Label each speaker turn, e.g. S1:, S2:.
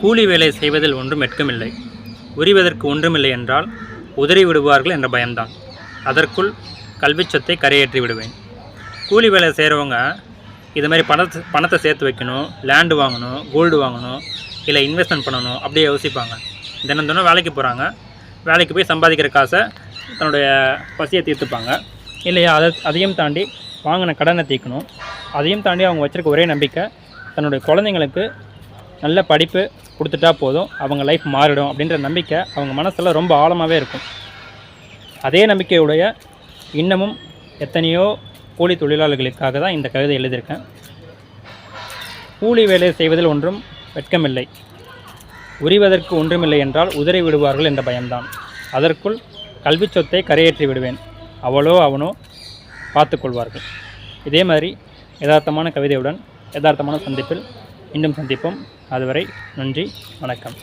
S1: கூலி வேலை செய்வதில் ஒன்றும் வெட்கமில்லை, உரிவதற்கு ஒன்றுமில்லை என்றால் உதறி விடுவார்கள் என்ற பயம்தான். அதற்குள் கல்விச் சொத்தை கரையேற்றி விடுவேன். கூலி வேலை செய்கிறவங்க இது மாதிரி பணத்தை சேர்த்து வைக்கணும், லேண்டு வாங்கணும், கோல்டு வாங்கணும், இல்லை இன்வெஸ்ட்மெண்ட் பண்ணணும் அப்படியே யோசிப்பாங்க. தினம் தினம் வேலைக்கு போகிறாங்க, வேலைக்கு போய் சம்பாதிக்கிற காசை தன்னுடைய பசியை தீர்த்துப்பாங்க. இல்லையா, அதையும் தாண்டி வாங்கின கடனை தீர்க்கணும். அதையும் தாண்டி அவங்க வச்சுருக்க ஒரே நம்பிக்கை தன்னுடைய குழந்தைங்களுக்கு நல்ல படிப்பு கொடுத்துட்டா போதும், அவங்க லைஃப் மாறிடும் அப்படின்ற நம்பிக்கை அவங்க மனசில் ரொம்ப ஆழமாகவே இருக்கும். அதே நம்பிக்கையுடைய இன்னமும் எத்தனையோ கூலி தொழிலாளர்களுக்காக தான் இந்த கவிதை எழுதியிருக்கேன். கூலி வேலை செய்வதில் ஒன்றும் வெட்கமில்லை, உரிவதற்கு ஒன்றுமில்லை என்றால் உதறி விடுவார்கள் என்ற பயம்தான். அதற்குள் கல்வி சொத்தை கரையேற்றி விடுவேன், அவளோ அவனோ பார்த்துக்கொள்வார்கள். இதே மாதிரி யதார்த்தமான கவிதையுடன் யதார்த்தமான சந்திப்பில் மீண்டும் சந்திப்போம். அதுவரை நன்றி, வணக்கம்.